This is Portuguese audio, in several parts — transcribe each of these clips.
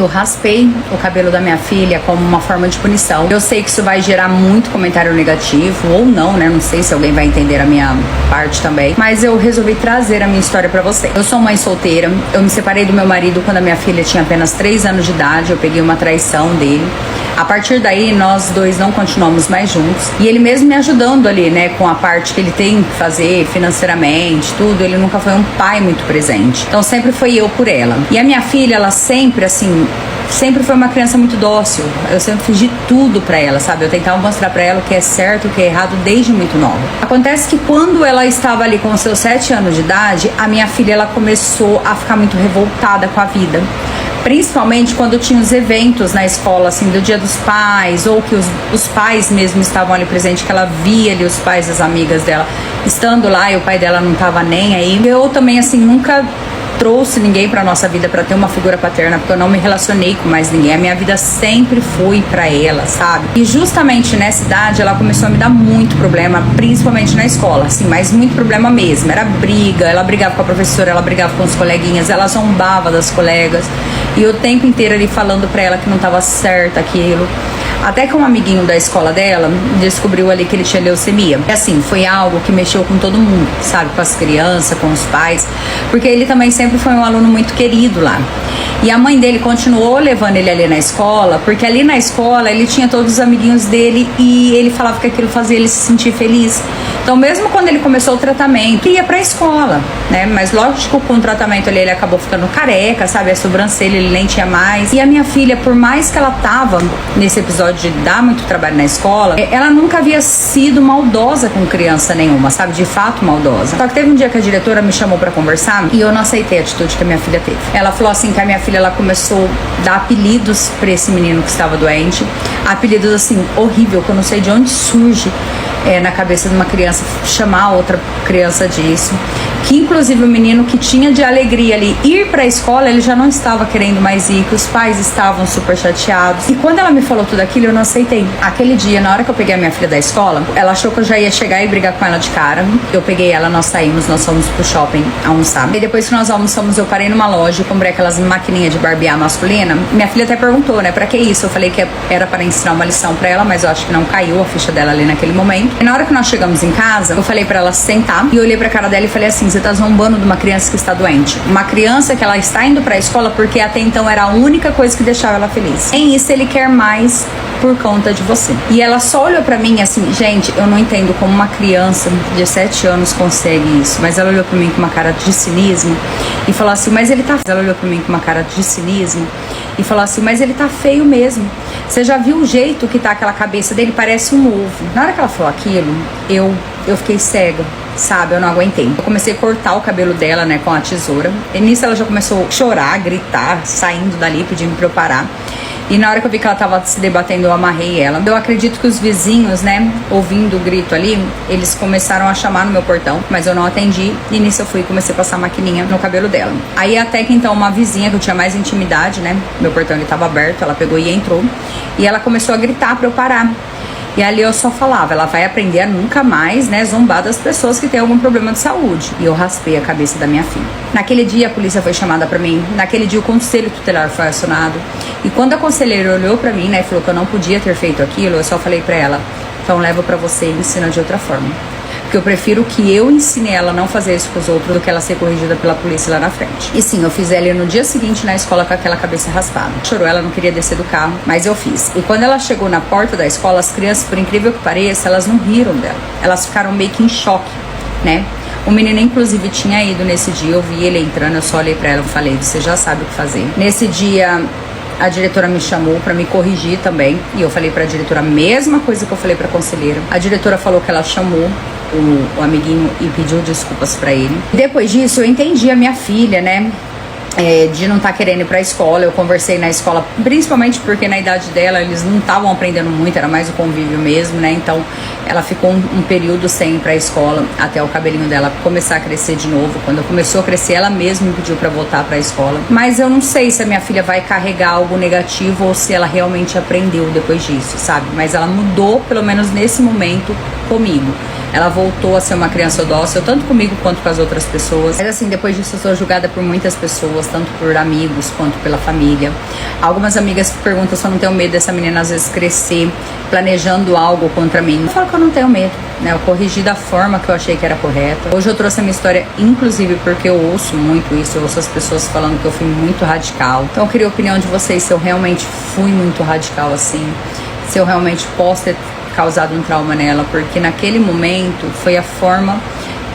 Eu raspei o cabelo da minha filha como uma forma de punição. Eu sei que isso vai gerar muito comentário negativo, ou não, né? Não sei se alguém vai entender a minha parte também. Mas eu resolvi trazer a minha história pra você. Eu sou mãe solteira, eu me separei do meu marido quando a minha filha tinha apenas 3 anos de idade. Eu peguei uma traição dele. A partir daí, nós dois não continuamos mais juntos. E ele mesmo me ajudando ali, né, com a parte que ele tem que fazer financeiramente, tudo, ele nunca foi um pai muito presente. Então sempre foi eu por ela. E a minha filha, ela sempre, assim, sempre foi uma criança muito dócil. Eu sempre fiz de tudo pra ela, sabe? Eu tentava mostrar pra ela o que é certo, o que é errado desde muito nova. Acontece que quando ela estava ali com os seus 7 anos de idade, a minha filha, ela começou a ficar muito revoltada com a vida. Principalmente quando tinha os eventos na escola, assim, do Dia dos Pais, ou que os pais mesmo estavam ali presentes, que ela via ali os pais das amigas dela estando lá e o pai dela não tava nem aí. Eu também, assim, nunca trouxe ninguém pra nossa vida pra ter uma figura paterna, porque eu não me relacionei com mais ninguém. A minha vida sempre foi pra ela, sabe? E justamente nessa idade ela começou a me dar muito problema, principalmente na escola, assim, mas muito problema mesmo. Era briga, ela brigava com a professora, ela brigava com os coleguinhas, ela zombava das colegas. E o tempo inteiro ali falando pra ela que não tava certo aquilo. Até que um amiguinho da escola dela descobriu ali que ele tinha leucemia. E assim, foi algo que mexeu com todo mundo, sabe? Com as crianças, com os pais. Porque ele também sempre foi um aluno muito querido lá. E a mãe dele continuou levando ele ali na escola, porque ali na escola ele tinha todos os amiguinhos dele e ele falava que aquilo fazia ele se sentir feliz. Então mesmo quando ele começou o tratamento, ele ia pra escola, né? Mas lógico, com o tratamento ali ele acabou ficando careca, sabe? A sobrancelha ele nem tinha mais. E a minha filha, por mais que ela tava nesse episódio de dar muito trabalho na escola, ela nunca havia sido maldosa com criança nenhuma, sabe? De fato maldosa. Só que teve um dia que a diretora me chamou pra conversar e eu não aceitei a atitude que a minha filha teve. Ela falou assim que a minha filha, ela começou a dar apelidos pra esse menino que estava doente. Apelidos assim, horrível, que eu não sei de onde surge na cabeça de uma criança chamar outra criança disso. Que inclusive o menino que tinha de alegria ali ir pra escola, ele já não estava querendo mais ir, que os pais estavam super chateados. E quando ela me falou tudo aquilo, eu não aceitei. Aquele dia, na hora que eu peguei a minha filha da escola, ela achou que eu já ia chegar e brigar com ela de cara. Eu peguei ela, nós saímos, nós fomos pro shopping almoçar. E depois que nós almoçamos, eu parei numa loja, comprei aquelas maquininhas de barbear masculina. Minha filha até perguntou, né, pra que isso? Eu falei que era para ensinar uma lição pra ela, mas eu acho que não caiu a ficha dela ali naquele momento. E na hora que nós chegamos em casa, eu falei pra ela sentar e eu olhei pra cara dela e falei assim: você tá zombando de uma criança que está doente. Uma criança que ela está indo pra escola porque até então era a única coisa que deixava ela feliz. Em isso ele quer mais por conta de você. E ela só olhou pra mim assim, gente, eu não entendo como uma criança de 7 anos consegue isso, mas ela olhou pra mim com uma cara de cinismo e falou assim, mas ele tá... Ela olhou pra mim com uma cara de cinismo e falou assim, mas ele tá feio mesmo. Você já viu o jeito que tá aquela cabeça dele? Parece um ovo. Na hora que ela falou aquilo, eu fiquei cega, sabe? Eu não aguentei. Eu comecei a cortar o cabelo dela, né, com a tesoura. E nisso ela já começou a chorar, gritar, saindo dali, pedindo pra eu parar. E na hora que eu vi que ela tava se debatendo, eu amarrei ela. Eu acredito que os vizinhos, né, ouvindo o grito ali, eles começaram a chamar no meu portão, mas eu não atendi. E nisso eu fui e comecei a passar a maquininha no cabelo dela. Aí até que então uma vizinha que eu tinha mais intimidade, né, meu portão ele tava aberto, ela pegou e entrou. E ela começou a gritar pra eu parar. E ali eu só falava, ela vai aprender a nunca mais, né, zombar das pessoas que têm algum problema de saúde. E eu raspei a cabeça da minha filha. Naquele dia a polícia foi chamada pra mim, naquele dia o conselho tutelar foi acionado. E quando a conselheira olhou pra mim, né, e falou que eu não podia ter feito aquilo, eu só falei pra ela, então leva pra você e ensina de outra forma. Porque eu prefiro que eu ensine ela a não fazer isso com os outros do que ela ser corrigida pela polícia lá na frente. E sim, eu fiz ela no dia seguinte na escola com aquela cabeça raspada. Chorou, ela não queria descer do carro, mas eu fiz. E quando ela chegou na porta da escola, as crianças, por incrível que pareça, elas não riram dela. Elas ficaram meio que em choque, né? O menino, inclusive, tinha ido nesse dia, eu vi ele entrando, eu só olhei pra ela e falei, você já sabe o que fazer. Nesse dia, a diretora me chamou pra me corrigir também, e eu falei pra diretora a mesma coisa que eu falei pra conselheira. A diretora falou que ela chamou o amiguinho e pediu desculpas pra ele. Depois disso, eu entendi a minha filha, né? De não estar querendo ir pra escola. Eu conversei na escola, principalmente porque na idade dela eles não estavam aprendendo muito, era mais o convívio mesmo, né? Então ela ficou um período sem ir pra escola até o cabelinho dela começar a crescer de novo. Quando começou a crescer, ela mesma me pediu pra voltar pra escola. Mas eu não sei se a minha filha vai carregar algo negativo ou se ela realmente aprendeu depois disso, sabe? Mas ela mudou, pelo menos nesse momento, comigo. Ela voltou a ser uma criança dócil, tanto comigo quanto com as outras pessoas. Mas assim, depois disso eu sou julgada por muitas pessoas, tanto por amigos quanto pela família. Algumas amigas perguntam se eu não tenho medo dessa menina às vezes crescer planejando algo contra mim. Eu falo que eu não tenho medo, né? Eu corrigi da forma que eu achei que era correta. Hoje eu trouxe a minha história, inclusive porque eu ouço muito isso, eu ouço as pessoas falando que eu fui muito radical. Então eu queria a opinião de vocês se eu realmente fui muito radical assim, se eu realmente posso ter causado um trauma nela, porque naquele momento foi a forma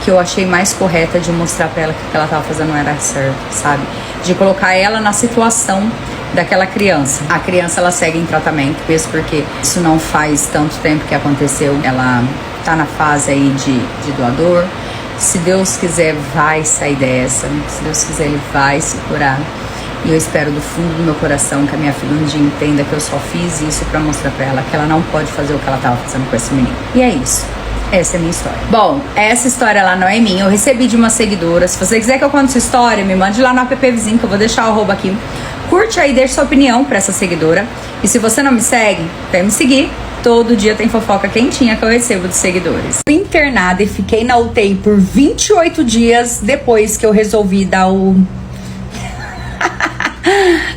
que eu achei mais correta de mostrar pra ela que o que ela tava fazendo não era certo, sabe? De colocar ela na situação daquela criança. A criança, ela segue em tratamento, mesmo porque isso não faz tanto tempo que aconteceu. Ela tá na fase aí de doador. Se Deus quiser, vai sair dessa. Se Deus quiser, ele vai se curar. E eu espero do fundo do meu coração que a minha filha um dia entenda que eu só fiz isso pra mostrar pra ela que ela não pode fazer o que ela tava fazendo com esse menino. E é isso. Essa é a minha história. Bom, essa história lá não é minha. Eu recebi de uma seguidora. Se você quiser que eu conte sua história, me mande lá no app vizinho, que eu vou deixar o arroba aqui. Curte aí, deixa sua opinião pra essa seguidora. E se você não me segue, vem me seguir. Todo dia tem fofoca quentinha que eu recebo dos seguidores. Fui internada e fiquei na UTI por 28 dias depois que eu resolvi dar o...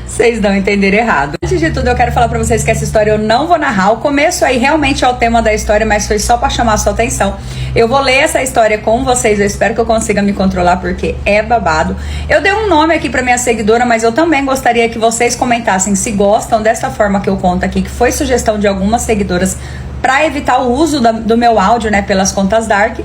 Vocês não entenderam errado. Antes de tudo, eu quero falar pra vocês que essa história eu não vou narrar. O começo aí realmente é o tema da história, mas foi só pra chamar a sua atenção. Eu vou ler essa história com vocês, eu espero que eu consiga me controlar, porque é babado. Eu dei um nome aqui pra minha seguidora, mas eu também gostaria que vocês comentassem se gostam dessa forma que eu conto aqui, que foi sugestão de algumas seguidoras pra evitar o uso do meu áudio, né, pelas contas dark.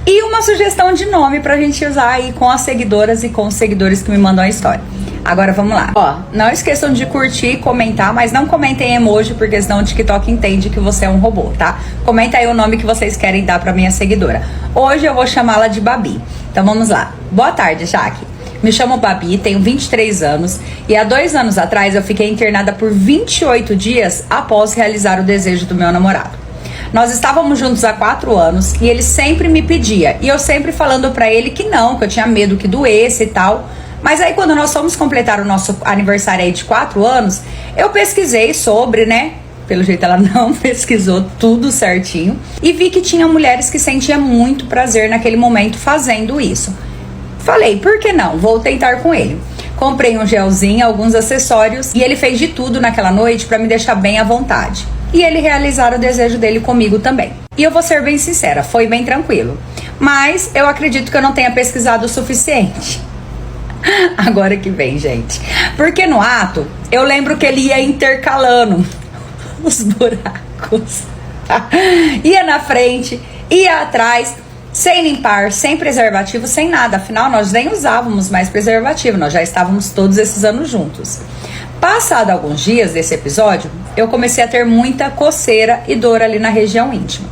E uma sugestão de nome pra gente usar aí com as seguidoras e com os seguidores que me mandam a história. Agora vamos lá. Ó, não esqueçam de curtir e comentar, mas não comentem emoji, porque senão o TikTok entende que você é um robô, tá? Comenta aí o nome que vocês querem dar pra minha seguidora. Hoje eu vou chamá-la de Babi. Então vamos lá. Boa tarde, Jaque. Me chamo Babi, tenho 23 anos e há 2 anos atrás eu fiquei internada por 28 dias após realizar o desejo do meu namorado. Nós estávamos juntos há 4 anos e ele sempre me pedia, e eu sempre falando pra ele que não, que eu tinha medo que doesse e tal. Mas aí quando nós fomos completar o nosso aniversário aí de 4 anos, eu pesquisei sobre, né? Pelo jeito ela não pesquisou tudo certinho. E vi que tinha mulheres que sentiam muito prazer naquele momento fazendo isso. Falei, por que não? Vou tentar com ele. Comprei um gelzinho, alguns acessórios e ele fez de tudo naquela noite pra me deixar bem à vontade. E ele realizar o desejo dele comigo também. E eu vou ser bem sincera, foi bem tranquilo. Mas eu acredito que eu não tenha pesquisado o suficiente. Agora que vem, gente. Porque no ato, eu lembro que ele ia intercalando os buracos. Ia na frente, ia atrás, sem limpar, sem preservativo, sem nada. Afinal, nós nem usávamos mais preservativo. Nós já estávamos todos esses anos juntos. Passado alguns dias desse episódio, eu comecei a ter muita coceira e dor ali na região íntima.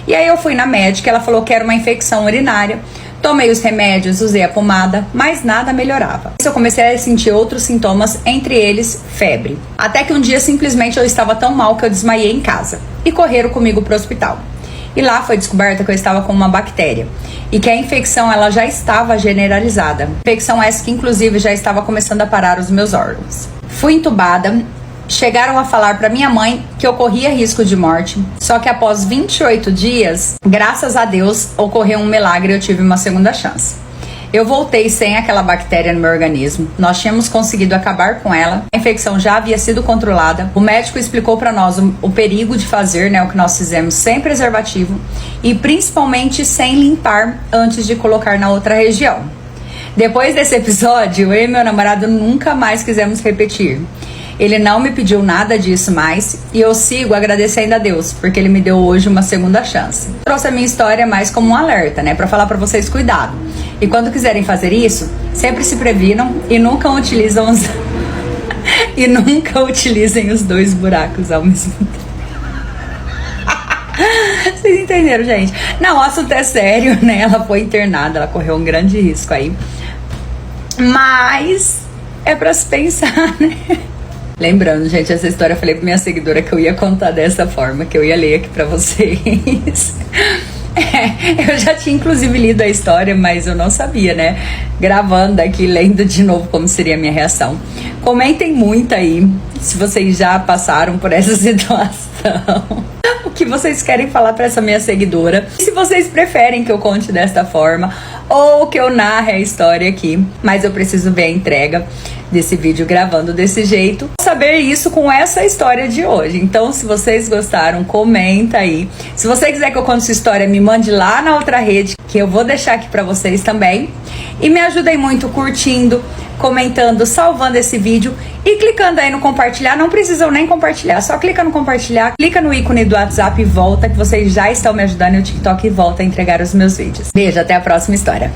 E aí eu fui na médica, ela falou que era uma infecção urinária. Tomei os remédios, usei a pomada, mas nada melhorava. Eu comecei a sentir outros sintomas, entre eles febre. Até que um dia simplesmente eu estava tão mal que eu desmaiei em casa e correram comigo para o hospital. E lá foi descoberta que eu estava com uma bactéria e que a infecção ela já estava generalizada. Infecção essa que inclusive já estava começando a parar os meus órgãos. Fui entubada. Chegaram a falar para minha mãe que eu corria risco de morte, só que após 28 dias, graças a Deus, ocorreu um milagre e eu tive uma segunda chance. Eu voltei sem aquela bactéria no meu organismo, nós tínhamos conseguido acabar com ela, a infecção já havia sido controlada, o médico explicou para nós o perigo de fazer, né, o que nós fizemos sem preservativo e principalmente sem limpar antes de colocar na outra região. Depois desse episódio, eu e meu namorado nunca mais quisemos repetir. Ele não me pediu nada disso mais e eu sigo agradecendo a Deus, porque ele me deu hoje uma segunda chance. Trouxe a minha história mais como um alerta, né, pra falar pra vocês cuidado. E quando quiserem fazer isso, sempre se previnam e nunca utilizam os... e nunca utilizem os 2 buracos ao mesmo tempo. Vocês entenderam, gente? Não, o assunto é sério, né? Ela foi internada, ela correu um grande risco aí. Mas é pra se pensar, né? Lembrando, gente, essa história eu falei pra minha seguidora que eu ia contar dessa forma, que eu ia ler aqui pra vocês. Eu já tinha inclusive lido a história, mas eu não sabia, né? Gravando aqui, lendo de novo como seria a minha reação. Comentem muito aí se vocês já passaram por essa situação. que vocês querem falar pra essa minha seguidora. Se vocês preferem que eu conte desta forma ou que eu narre a história aqui, mas eu preciso ver a entrega desse vídeo gravando desse jeito, saber isso com essa história de hoje. Então, se vocês gostaram, comenta aí. Se você quiser que eu conte sua história, me mande lá na outra rede, que eu vou deixar aqui pra vocês também. E me ajudem muito curtindo, comentando, salvando esse vídeo e clicando aí no compartilhar. Não precisam nem compartilhar, só clica no compartilhar, clica no ícone do WhatsApp e volta, que vocês já estão me ajudando no TikTok e volta a entregar os meus vídeos. Beijo, até a próxima história.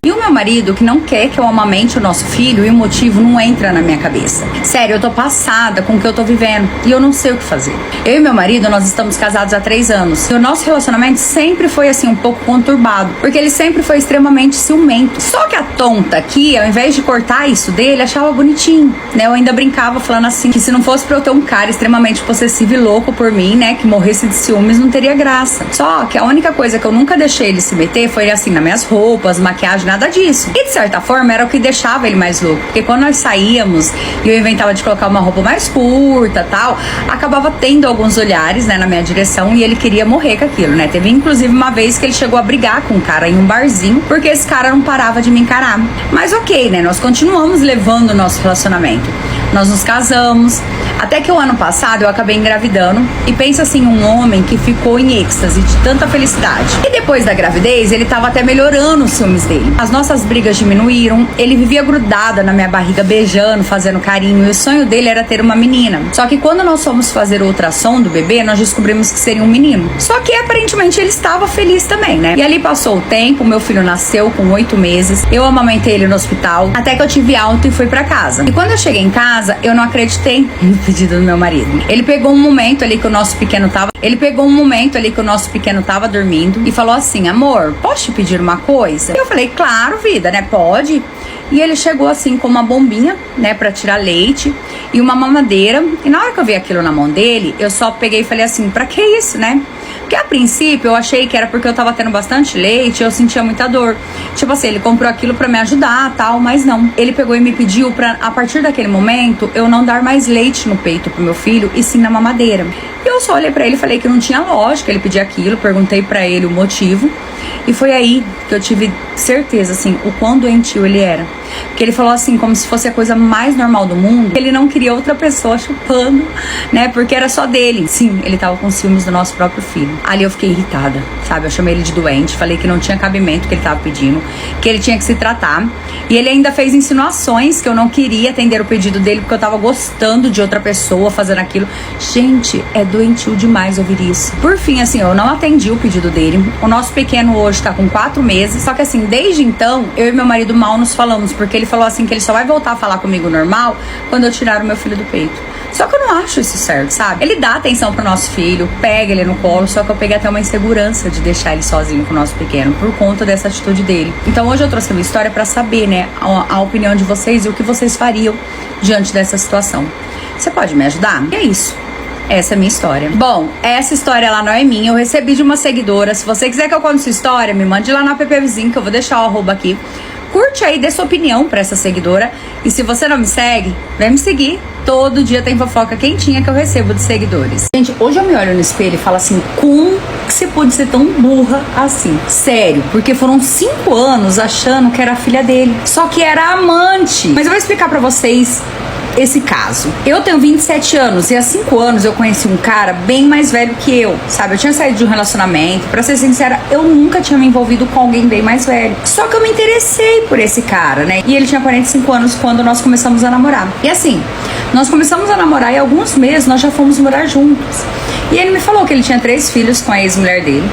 E o meu marido, que não quer que eu amamente o nosso filho, e o motivo não entra na minha cabeça. Sério, eu tô passada com o que eu tô vivendo e eu não sei o que fazer. Eu e meu marido, nós estamos casados há 3 anos. E o nosso relacionamento sempre foi assim, um pouco conturbado, porque ele sempre foi extremamente ciumento. Só que a tonta aqui, ao invés de cortar isso dele, achava bonitinho, né? Eu ainda brincava falando assim, que se não fosse pra eu ter um cara extremamente possessivo e louco por mim, né, que morresse de ciúmes, não teria graça. Só que a única coisa que eu nunca deixei ele se meter foi assim, nas minhas roupas, maquiagem, nada disso. E de certa forma era o que deixava ele mais louco, porque quando nós saíamos e eu inventava de colocar uma roupa mais curta, tal, acabava tendo alguns olhares, né, na minha direção, e ele queria morrer com aquilo, né? Teve inclusive uma vez que ele chegou a brigar com um cara em um barzinho, porque esse cara não parava de me encarar. Mas ok, né? Nós continuamos levando o nosso relacionamento. Nós nos casamos, até que o ano passado eu acabei engravidando, e pensa assim, um homem que ficou em êxtase de tanta felicidade. E depois da gravidez, ele tava até melhorando os ciúmes dele. As nossas brigas diminuíram, ele vivia grudado na minha barriga, beijando, fazendo carinho, e o sonho dele era ter uma menina. Só que quando nós fomos fazer o ultrassom do bebê, nós descobrimos que seria um menino. Só que aparentemente ele estava feliz também, né? E ali passou o tempo, meu filho nasceu com 8 meses, eu amamentei ele no hospital, até que eu tive alta e fui pra casa. E quando eu cheguei em casa, eu não acreditei no pedido do meu marido. Ele pegou um momento ali que o nosso pequeno tava dormindo e falou assim: amor, posso te pedir uma coisa? E eu falei, claro, vida, né? Pode. E ele chegou assim com uma bombinha, né, pra tirar leite e uma mamadeira. E na hora que eu vi aquilo na mão dele, eu só peguei e falei assim, pra que isso, né? Porque a princípio eu achei que era porque eu tava tendo bastante leite e eu sentia muita dor. Tipo assim, ele comprou aquilo pra me ajudar, tal, mas não. Ele pegou e me pediu pra, a partir daquele momento, eu não dar mais leite no peito pro meu filho, e sim na mamadeira. E eu só olhei pra ele e falei que não tinha lógica ele pedir aquilo, perguntei pra ele o motivo. E foi aí que eu tive certeza, assim, o quão doentio ele era. Porque ele falou assim, como se fosse a coisa mais normal do mundo. Ele não queria outra pessoa chupando, né? Porque era só dele. Sim, ele tava com ciúmes do nosso próprio filho. Ali eu fiquei irritada, sabe? Eu chamei ele de doente, falei que não tinha cabimento que ele tava pedindo, que ele tinha que se tratar. E ele ainda fez insinuações que eu não queria atender o pedido dele porque eu tava gostando de outra pessoa fazendo aquilo. Gente, é doentio demais ouvir isso. Por fim, assim, eu não atendi o pedido dele. O nosso pequeno hoje tá com 4 meses. Só que assim, desde então, eu e meu marido mal nos falamos, porque ele falou assim que ele só vai voltar a falar comigo normal quando eu tirar o meu filho do peito. Só que eu não acho isso certo, sabe? Ele dá atenção pro nosso filho, pega ele no colo, só que eu peguei até uma insegurança de deixar ele sozinho com o nosso pequeno, por conta dessa atitude dele. Então hoje eu trouxe uma história pra saber, né, a opinião de vocês e o que vocês fariam diante dessa situação. Você pode me ajudar? E é isso. Essa é a minha história. Bom, essa história ela não é minha, eu recebi de uma seguidora. Se você quiser que eu conte sua história, me mande lá no app Vizinho, que eu vou deixar o arroba aqui. Curte aí, dê sua opinião pra essa seguidora. E se você não me segue, vem me seguir. Todo dia tem fofoca quentinha que eu recebo de seguidores. Gente, hoje eu me olho no espelho e falo assim, como que você pode ser tão burra assim? Sério, porque foram 5 anos achando que era a filha dele. Só que era amante. Mas eu vou explicar pra vocês esse caso. Eu tenho 27 anos e há 5 anos eu conheci um cara bem mais velho que eu, sabe? Eu tinha saído de um relacionamento, pra ser sincera, eu nunca tinha me envolvido com alguém bem mais velho. Só que eu me interessei por esse cara, né? E ele tinha 45 anos quando nós começamos a namorar. E assim, nós começamos a namorar e alguns meses nós já fomos morar juntos. E ele me falou que ele tinha 3 filhos com a ex-mulher dele.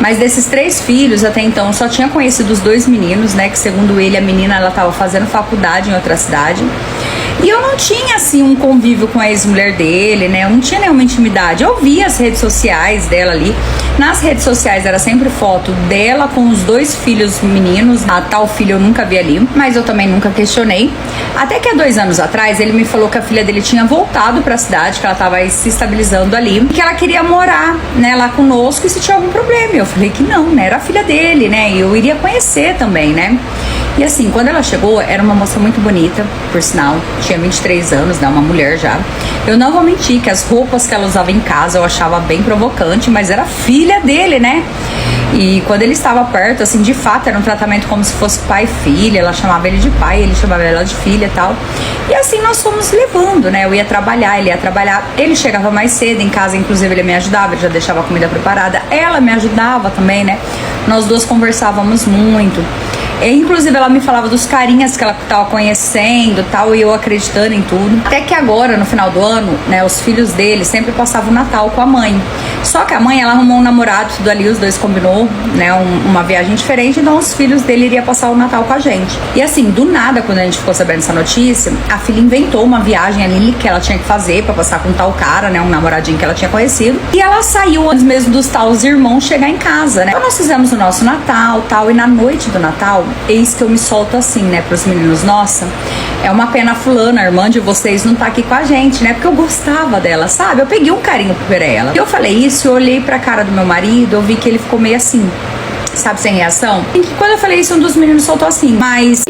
Mas desses 3 filhos, até então, eu só tinha conhecido os 2 meninos, né? Que segundo ele, a menina, ela tava fazendo faculdade em outra cidade. E eu não tinha, assim, um convívio com a ex-mulher dele, né? Eu não tinha nenhuma intimidade. Eu via as redes sociais dela ali. Nas redes sociais era sempre foto dela com os 2 filhos meninos. A tal filha eu nunca vi ali, mas eu também nunca questionei. Até que há 2 anos atrás, ele me falou que a filha dele tinha voltado pra cidade, que ela tava aí se estabilizando ali, e que ela queria morar, né, lá conosco, e se tinha algum problema. Eu falei que não, né? Era a filha dele, né? E eu iria conhecer também, né? E assim, quando ela chegou, era uma moça muito bonita, por sinal, tinha 23 anos, né, uma mulher já. Eu não vou mentir que as roupas que ela usava em casa eu achava bem provocante, mas era filha dele, né? E quando ele estava perto, assim, de fato, era um tratamento como se fosse pai e filha. Ela chamava ele de pai, ele chamava ela de filha e tal. E assim nós fomos levando, né? Eu ia trabalhar, ele ia trabalhar. Ele chegava mais cedo em casa, inclusive ele me ajudava, ele já deixava a comida preparada. Ela me ajudava também, né? Nós duas conversávamos muito. Inclusive ela me falava dos carinhas que ela estava conhecendo tal, e eu acreditando em tudo. Até que agora, no final do ano, né, os filhos dele sempre passavam o Natal com a mãe. Só que a mãe, ela arrumou um namorado, tudo ali, os dois combinou, né, uma viagem diferente, então os filhos dele iriam passar o Natal com a gente. E assim, do nada, quando a gente ficou sabendo essa notícia, a filha inventou uma viagem ali que ela tinha que fazer pra passar com um tal cara, né, um namoradinho que ela tinha conhecido. E ela saiu antes mesmo dos tais irmãos chegar em casa, né. Então nós fizemos o nosso Natal, tal, e na noite do Natal, eis que eu me solto assim, né, pros meninos, nossa, é uma pena a fulana, a irmã de vocês, não tá aqui com a gente, né, porque eu gostava dela, sabe, eu peguei um carinho por ela. E eu falei isso, eu olhei pra cara do meu marido, eu vi que ele ficou meio assim, sabe, sem reação. E que quando eu falei isso, um dos meninos soltou assim, mas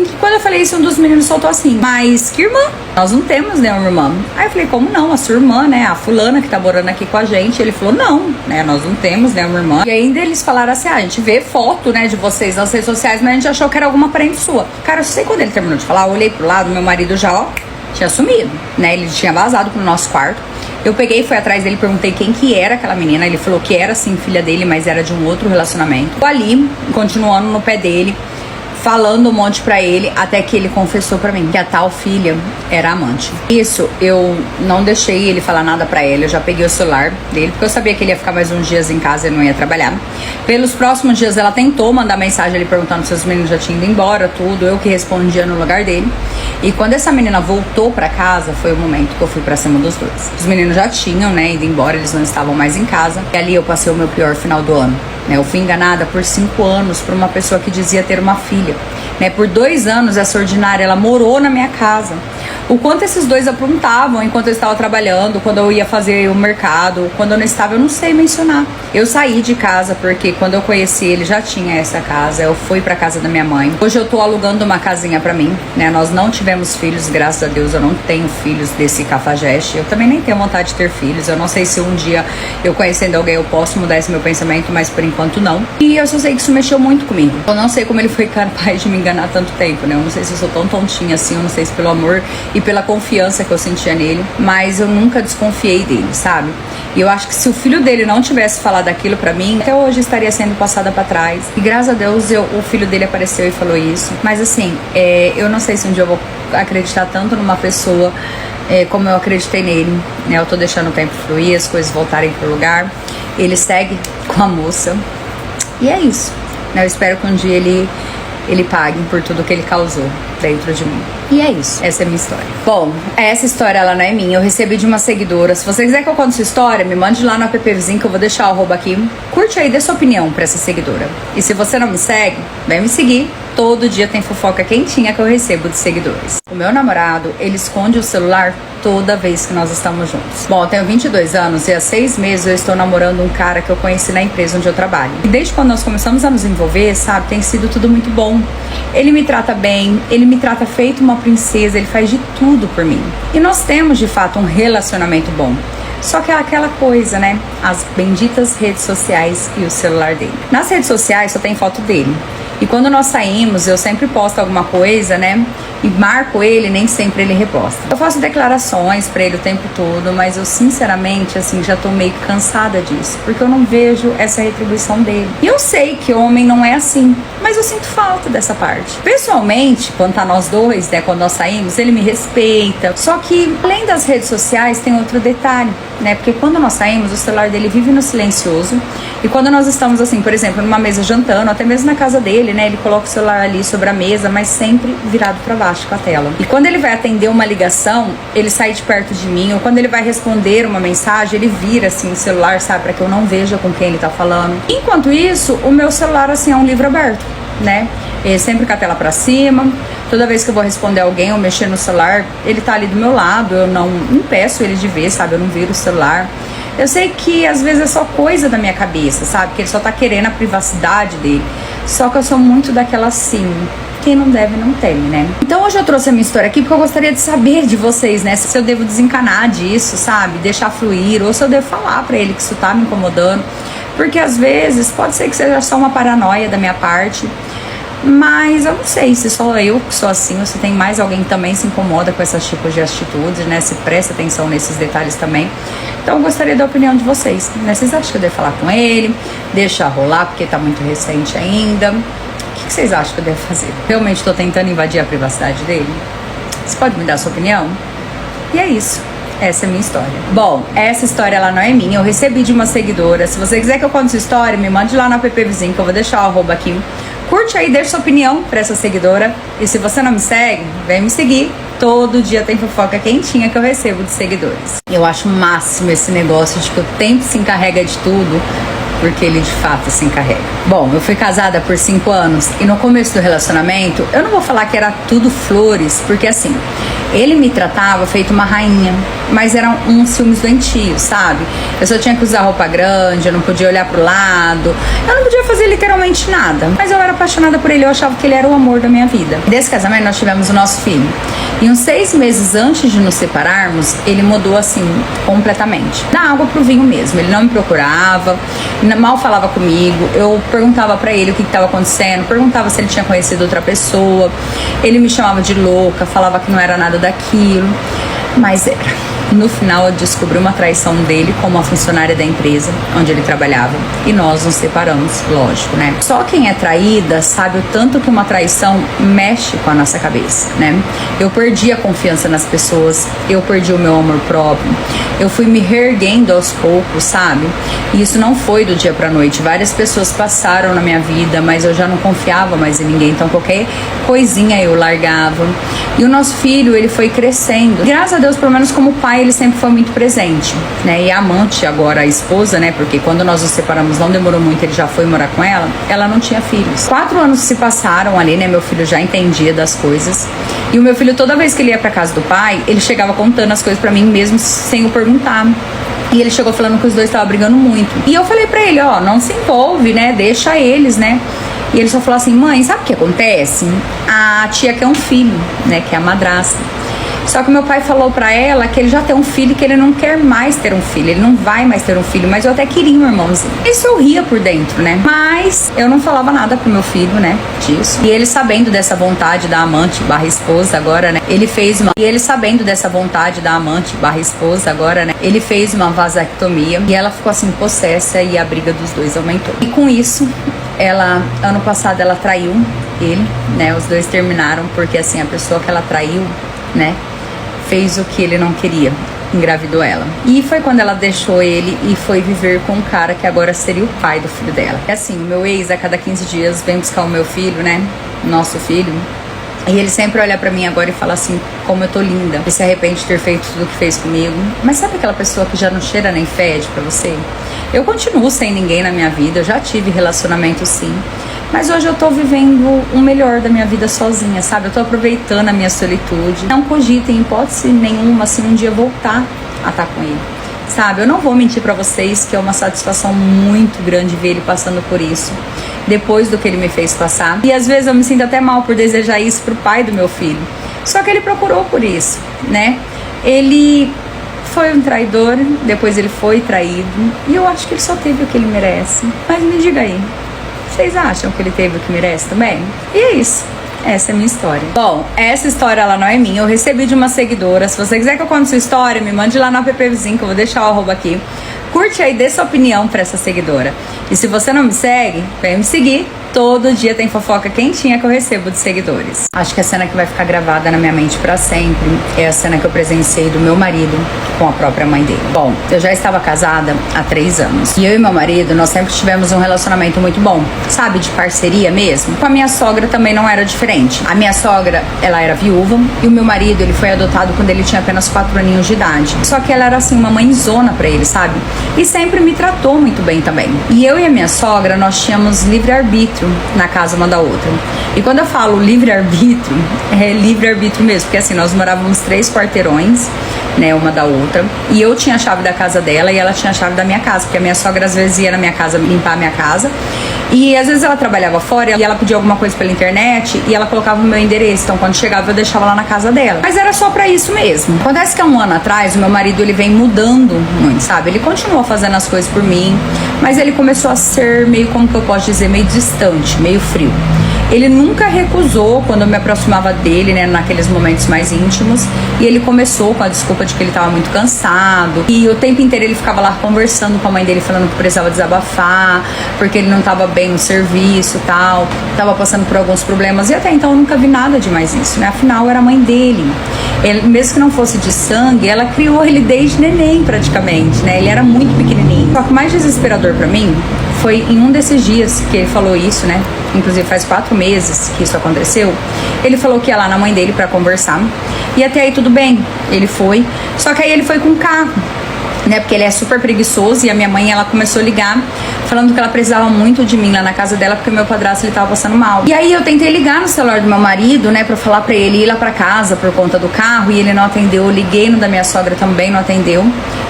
que irmã? Nós não temos nenhuma irmã. Aí eu falei, como não? A sua irmã, né? A fulana que tá morando aqui com a gente. Ele falou, não, né? Nós não temos nenhuma irmã. E ainda eles falaram assim, a gente vê foto, né, de vocês nas redes sociais, mas a gente achou que era alguma parente sua. Cara, eu sei quando ele terminou de falar, eu olhei pro lado, meu marido já, ó, tinha sumido, né? Ele tinha vazado pro nosso quarto. Eu peguei, fui atrás dele, perguntei quem que era aquela menina. Ele falou que era sim filha dele, mas era de um outro relacionamento. Tô ali, continuando no pé dele, falando um monte pra ele, até que ele confessou pra mim que a tal filha era amante. Isso, eu não deixei ele falar nada pra ele, eu já peguei o celular dele, porque eu sabia que ele ia ficar mais uns dias em casa e não ia trabalhar. Pelos próximos dias ela tentou mandar mensagem ali perguntando se os meninos já tinham ido embora, tudo, eu que respondia no lugar dele. E quando essa menina voltou pra casa, foi o momento que eu fui pra cima dos dois. Os meninos já tinham, né, ido embora, eles não estavam mais em casa. E ali eu passei o meu pior final do ano. Eu fui enganada por 5 anos por uma pessoa que dizia ter uma filha. Por 2 anos, essa ordinária, ela morou na minha casa. O quanto esses dois aprontavam enquanto eu estava trabalhando, quando eu ia fazer o mercado, quando eu não estava, eu não sei mencionar. Eu saí de casa porque quando eu conheci ele já tinha essa casa, eu fui pra casa da minha mãe. Hoje eu tô alugando uma casinha pra mim, né? Nós não tivemos filhos, graças a Deus eu não tenho filhos desse cafajeste. Eu também nem tenho vontade de ter filhos. Eu não sei se um dia eu conhecendo alguém eu posso mudar esse meu pensamento, mas por enquanto não. E eu só sei que isso mexeu muito comigo. Eu não sei como ele foi capaz de me enganar tanto tempo, né? Eu não sei se eu sou tão tontinha assim, eu não sei se pelo amor e pela confiança que eu sentia nele, mas eu nunca desconfiei dele, sabe? E eu acho que se o filho dele não tivesse falado aquilo pra mim, até hoje estaria sendo passada pra trás. E graças a Deus o filho dele apareceu e falou isso. Mas assim, eu não sei se um dia eu vou acreditar tanto numa pessoa como eu acreditei nele, né? Eu tô deixando o tempo fluir, as coisas voltarem pro lugar. Ele segue com a moça. E é isso, né? Eu espero que um dia ele pague por tudo que ele causou dentro de mim. E é isso, essa é a minha história. Bom, essa história ela não é minha, eu recebi de uma seguidora. Se você quiser que eu conte sua história, me mande lá no app Vizinho que eu vou deixar o arroba aqui. Curte aí, dê sua opinião pra essa seguidora. E se você não me segue, vem me seguir. Todo dia tem fofoca quentinha que eu recebo de seguidores. O meu namorado, ele esconde o celular toda vez que nós estamos juntos. Bom, eu tenho 22 anos e há 6 meses eu estou namorando um cara que eu conheci na empresa onde eu trabalho. E desde quando nós começamos a nos envolver, sabe, tem sido tudo muito bom. Ele me trata bem, ele me trata feito uma princesa, ele faz de tudo por mim. E nós temos, de fato, um relacionamento bom. Só que é aquela coisa, né? As benditas redes sociais e o celular dele. Nas redes sociais só tem foto dele. E quando nós saímos, eu sempre posto alguma coisa, né? E marco ele, nem sempre ele reposta. Eu faço declarações pra ele o tempo todo, mas eu sinceramente, assim, já tô meio cansada disso. Porque eu não vejo essa retribuição dele. E eu sei que homem não é assim, mas eu sinto falta dessa parte. Pessoalmente, quando tá nós dois, né? Quando nós saímos, ele me respeita. Só que, além das redes sociais, tem outro detalhe, né? Porque quando nós saímos, o celular dele vive no silencioso. E quando nós estamos, assim, por exemplo, numa mesa jantando, até mesmo na casa dele, né? Ele coloca o celular ali sobre a mesa, mas sempre virado pra baixo com a tela. E quando ele vai atender uma ligação, ele sai de perto de mim, ou quando ele vai responder uma mensagem, ele vira, assim, o celular, sabe? Pra que eu não veja com quem ele tá falando. Enquanto isso, o meu celular, assim, é um livro aberto, né? Sempre com a tela pra cima. Toda vez que eu vou responder alguém ou mexer no celular, ele tá ali do meu lado, eu não impeço ele de ver, sabe? Eu não viro o celular. Eu sei que às vezes é só coisa da minha cabeça, sabe? Que ele só tá querendo a privacidade dele. Só que eu sou muito daquela assim, quem não deve não teme, né? Então hoje eu trouxe a minha história aqui porque eu gostaria de saber de vocês, né? Se eu devo desencanar disso, sabe? Deixar fluir, ou se eu devo falar pra ele que isso tá me incomodando. Porque às vezes pode ser que seja só uma paranoia da minha parte, mas eu não sei se só eu que sou assim ou se tem mais alguém que também se incomoda com esses tipos de atitudes, né? Se presta atenção nesses detalhes também. Então eu gostaria da opinião de vocês, né? Vocês acham que eu devo falar com ele, deixar rolar porque tá muito recente ainda? O que vocês acham que eu devo fazer? Realmente tô tentando invadir a privacidade dele? Você pode me dar a sua opinião? E é isso. Essa é a minha história. Bom, essa história ela não é minha, eu recebi de uma seguidora. Se você quiser que eu conte sua história, me mande lá no app Vizinho, que eu vou deixar o arroba aqui. Curte aí, deixa sua opinião pra essa seguidora. E se você não me segue, vem me seguir. Todo dia tem fofoca quentinha que eu recebo de seguidores. Eu acho o máximo esse negócio de que o tempo se encarrega de tudo, porque ele de fato se encarrega. Bom, eu fui casada por 5 anos e no começo do relacionamento, eu não vou falar que era tudo flores, porque assim, ele me tratava feito uma rainha, mas eram uns ciúmes doentios, sabe? Eu só tinha que usar roupa grande, eu não podia olhar pro lado, eu não podia fazer literalmente nada, mas eu era apaixonada por ele, eu achava que ele era o amor da minha vida. Desse casamento nós tivemos o nosso filho. E uns 6 meses antes de nos separarmos, ele mudou assim, completamente. Da água pro vinho mesmo, ele não me procurava, mal falava comigo, eu perguntava pra ele o que estava acontecendo, perguntava se ele tinha conhecido outra pessoa, ele me chamava de louca, falava que não era nada daquilo, mas era. No final eu descobri uma traição dele com uma funcionária da empresa onde ele trabalhava e nós nos separamos, lógico, né? Só quem é traída sabe o tanto que uma traição mexe com a nossa cabeça, né? Eu perdi a confiança nas pessoas, eu perdi o meu amor próprio, eu fui me reerguendo aos poucos, sabe? E isso não foi do dia pra noite, várias pessoas passaram na minha vida, mas eu já não confiava mais em ninguém, então qualquer coisinha eu largava. E o nosso filho, ele foi crescendo, graças a Deus, pelo menos como pai, ele sempre foi muito presente, né? E a amante, agora a esposa, né? Porque quando nós nos separamos não demorou muito, ele já foi morar com ela não tinha filhos. 4 anos se passaram ali, né? Meu filho já entendia das coisas. E o meu filho, toda vez que ele ia pra casa do pai, ele chegava contando as coisas pra mim mesmo sem eu perguntar. E ele chegou falando que os dois estavam brigando muito. E eu falei pra ele, ó, não se envolve, né? Deixa eles, né? E ele só falou assim, mãe, sabe o que acontece? A tia quer um filho, né? Que é a madrasta. Só que meu pai falou pra ela que ele já tem um filho e que ele não quer mais ter um filho, ele não vai mais ter um filho, mas eu até queria um irmãozinho. Isso eu ria por dentro, né? Mas eu não falava nada pro meu filho, né, disso. E ele sabendo dessa vontade da amante barra esposa agora, né, ele fez uma vasectomia e ela ficou assim possessa e a briga dos dois aumentou. E com isso, ano passado ela traiu ele, né, os dois terminaram porque assim, a pessoa que ela traiu, né, fez o que ele não queria, engravidou ela. E foi quando ela deixou ele e foi viver com um cara que agora seria o pai do filho dela. É assim, o meu ex a cada 15 dias vem buscar o meu filho, né, nosso filho, e ele sempre olha pra mim agora e fala assim, como eu tô linda, e se arrepende de ter feito tudo o que fez comigo. Mas sabe aquela pessoa que já não cheira nem fede pra você? Eu continuo sem ninguém na minha vida, eu já tive relacionamento sim, mas hoje eu tô vivendo o melhor da minha vida sozinha, sabe? Eu tô aproveitando a minha solitude. Não cogito em hipótese nenhuma, assim, um dia voltar a estar com ele, sabe? Eu não vou mentir pra vocês que é uma satisfação muito grande ver ele passando por isso, depois do que ele me fez passar. E às vezes eu me sinto até mal por desejar isso pro pai do meu filho. Só que ele procurou por isso, né? Ele foi um traidor, depois ele foi traído, e eu acho que ele só teve o que ele merece. Mas me diga aí, vocês acham que ele teve o que merece também? E é isso. Essa é a minha história. Bom, essa história ela não é minha, eu recebi de uma seguidora. Se você quiser que eu conte sua história, me mande lá no app Vizinho, que eu vou deixar o arroba aqui. Curte aí, dê sua opinião pra essa seguidora. E se você não me segue, vem me seguir. Todo dia tem fofoca quentinha que eu recebo de seguidores. Acho que a cena que vai ficar gravada na minha mente pra sempre é a cena que eu presenciei do meu marido com a própria mãe dele. Bom, eu já estava casada há 3 anos. E eu e meu marido, nós sempre tivemos um relacionamento muito bom. Sabe, de parceria mesmo. Com a minha sogra também não era diferente. A minha sogra, ela era viúva. E o meu marido, ele foi adotado quando ele tinha apenas 4 aninhos de idade. Só que ela era assim, uma mãezona pra ele, sabe? E sempre me tratou muito bem também. E eu e a minha sogra, nós tínhamos livre-arbítrio, livre-arbítrio na casa uma da outra. E quando eu falo livre-arbítrio, é livre-arbítrio mesmo, porque assim, nós morávamos 3 quarteirões, né, uma da outra, e eu tinha a chave da casa dela e ela tinha a chave da minha casa, porque a minha sogra às vezes ia na minha casa limpar a minha casa, e às vezes ela trabalhava fora e ela pedia alguma coisa pela internet e ela colocava o meu endereço, então quando chegava eu deixava lá na casa dela, mas era só pra isso mesmo. Acontece que há um ano atrás o meu marido, ele vem mudando muito, sabe, ele continua fazendo as coisas por mim, mas ele começou a ser meio, como que eu posso dizer, meio distante, meio frio. Ele nunca recusou quando eu me aproximava dele, né, naqueles momentos mais íntimos. E ele começou com a desculpa de que ele estava muito cansado. E o tempo inteiro ele ficava lá conversando com a mãe dele, falando que precisava desabafar, porque ele não estava bem no serviço e tal. Estava passando por alguns problemas. E até então eu nunca vi nada demais isso, né? Afinal, era a mãe dele. Ele, mesmo que não fosse de sangue, ela criou ele desde neném praticamente, né? Ele era muito pequenininho. Só que o mais desesperador pra mim foi em um desses dias que ele falou isso, né? Inclusive faz 4 meses que isso aconteceu. Ele falou que ia lá na mãe dele pra conversar. E até aí tudo bem, ele foi. Só que aí ele foi com o carro, né? Porque ele é super preguiçoso e a minha mãe, ela começou a ligar falando que ela precisava muito de mim lá na casa dela porque meu padrasto, ele tava passando mal. E aí eu tentei ligar no celular do meu marido, né, pra falar pra ele ir lá pra casa por conta do carro e ele não atendeu. Eu liguei no da minha sogra também, não atendeu.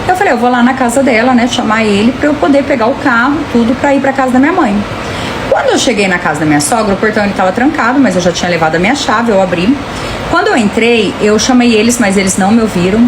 Eu falei, eu vou lá na casa dela, né, chamar ele pra eu poder pegar o carro, tudo, pra ir pra casa da minha mãe. Quando eu cheguei na casa da minha sogra, o portão ele tava trancado, mas eu já tinha levado a minha chave, eu abri. Quando eu entrei, eu chamei eles, mas eles não me ouviram.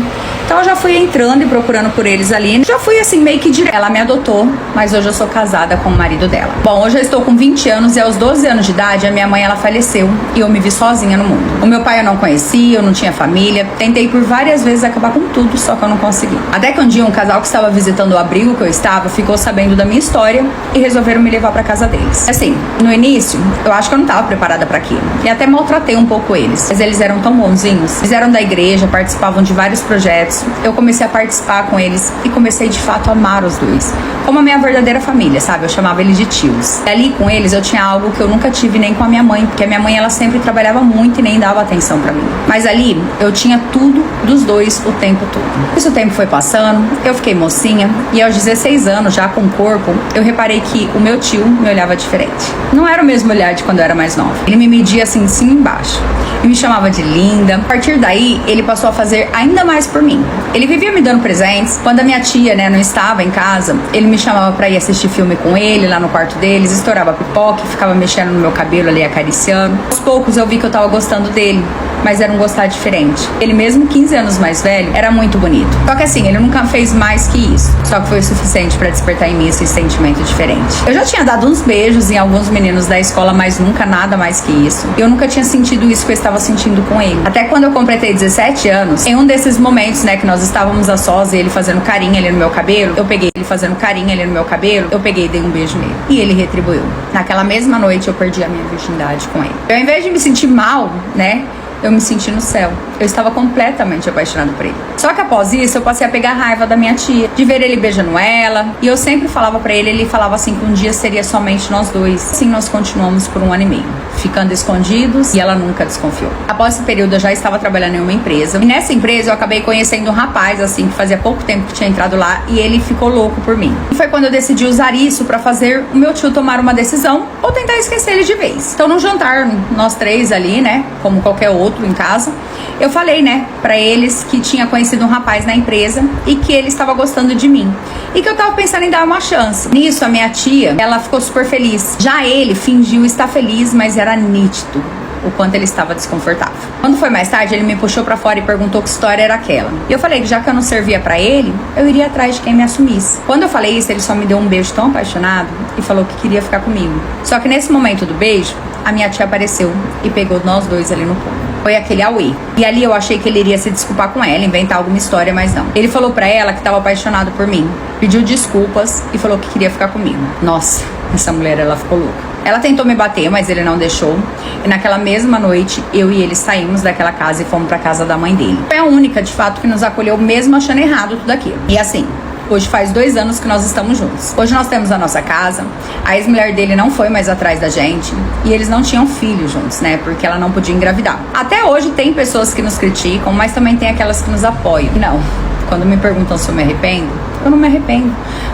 Então eu já fui entrando e procurando por eles ali. Já fui assim, meio que direto. Ela me adotou, mas hoje eu sou casada com o marido dela. Bom, hoje eu estou com 20 anos e aos 12 anos de idade, a minha mãe, ela faleceu e eu me vi sozinha no mundo. O meu pai eu não conhecia, eu não tinha família. Tentei por várias vezes acabar com tudo, só que eu não consegui. Até que um dia um casal que estava visitando o abrigo que eu estava, ficou sabendo da minha história e resolveram me levar pra casa deles. Assim, no início, eu acho que eu não estava preparada pra aquilo. E até maltratei um pouco eles. Mas eles eram tão bonzinhos. Eles eram da igreja, participavam de vários projetos. Eu comecei a participar com eles e comecei de fato a amar os dois, como a minha verdadeira família, sabe? Eu chamava eles de tios. E ali com eles eu tinha algo que eu nunca tive nem com a minha mãe, porque a minha mãe, ela sempre trabalhava muito e nem dava atenção pra mim. Mas ali eu tinha tudo dos dois o tempo todo. Isso, o tempo foi passando, eu fiquei mocinha e aos 16 anos, já com o corpo, eu reparei que o meu tio me olhava diferente. Não era o mesmo olhar de quando eu era mais nova. Ele me media assim, de cima e embaixo. E me chamava de linda. A partir daí, ele passou a fazer ainda mais por mim. Ele vivia me dando presentes. Quando a minha tia, né, não estava em casa, ele me chamava pra ir assistir filme com ele lá no quarto deles, estourava pipoca, ficava mexendo no meu cabelo ali, acariciando. Aos poucos eu vi que eu tava gostando dele, mas era um gostar diferente. Ele mesmo 15 anos mais velho, era muito bonito. Só que assim, ele nunca fez mais que isso. Só que foi o suficiente pra despertar em mim esse sentimento diferente. Eu já tinha dado uns beijos em alguns meninos da escola, mas nunca nada mais que isso. Eu nunca tinha sentido isso que eu estava sentindo com ele. Até quando eu completei 17 anos, em um desses momentos, né, que nós estávamos a sós e ele fazendo carinho ali no meu cabelo, eu peguei ele fazendo carinho ali no meu cabelo, eu peguei e dei um beijo nele. E ele retribuiu. Naquela mesma noite eu perdi a minha virgindade com ele. Eu, ao invés de me sentir mal, né, eu me senti no céu. Eu estava completamente apaixonada por ele. Só que após isso, eu passei a pegar raiva da minha tia, de ver ele beijando ela. E eu sempre falava pra ele, ele falava assim que um dia seria somente nós dois. Assim nós continuamos por 1 ano e meio, ficando escondidos, e ela nunca desconfiou. Após esse período, eu já estava trabalhando em uma empresa. E nessa empresa, eu acabei conhecendo um rapaz, assim, que fazia pouco tempo que tinha entrado lá, e ele ficou louco por mim. E foi quando eu decidi usar isso pra fazer o meu tio tomar uma decisão ou tentar esquecer ele de vez. Então, no jantar, nós 3 ali, né, como qualquer outro em casa, eu falei, né, pra eles que tinha conhecido um rapaz na empresa e que ele estava gostando de mim e que eu tava pensando em dar uma chance. Nisso, a minha tia, ela ficou super feliz. Já ele fingiu estar feliz, mas era nítido o quanto ele estava desconfortável. Quando foi mais tarde, ele me puxou pra fora e perguntou que história era aquela. E eu falei que já que eu não servia pra ele, eu iria atrás de quem me assumisse. Quando eu falei isso, ele só me deu um beijo tão apaixonado e falou que queria ficar comigo. Só que nesse momento do beijo, a minha tia apareceu e pegou nós dois ali no pulo. Foi aquele auê. E ali eu achei que ele iria se desculpar com ela, inventar alguma história, mas não. Ele falou pra ela que estava apaixonado por mim, pediu desculpas e falou que queria ficar comigo. Nossa, essa mulher, ela ficou louca. Ela tentou me bater, mas ele não deixou. E naquela mesma noite, eu e ele saímos daquela casa e fomos pra casa da mãe dele. Foi a única, de fato, que nos acolheu mesmo achando errado tudo aquilo. E assim, hoje faz 2 anos que nós estamos juntos. Hoje nós temos a nossa casa. A ex-mulher dele não foi mais atrás da gente. E eles não tinham filhos juntos, né? Porque ela não podia engravidar. Até hoje tem pessoas que nos criticam, mas também tem aquelas que nos apoiam. Não, quando me perguntam se eu me arrependo, eu não me arrependo.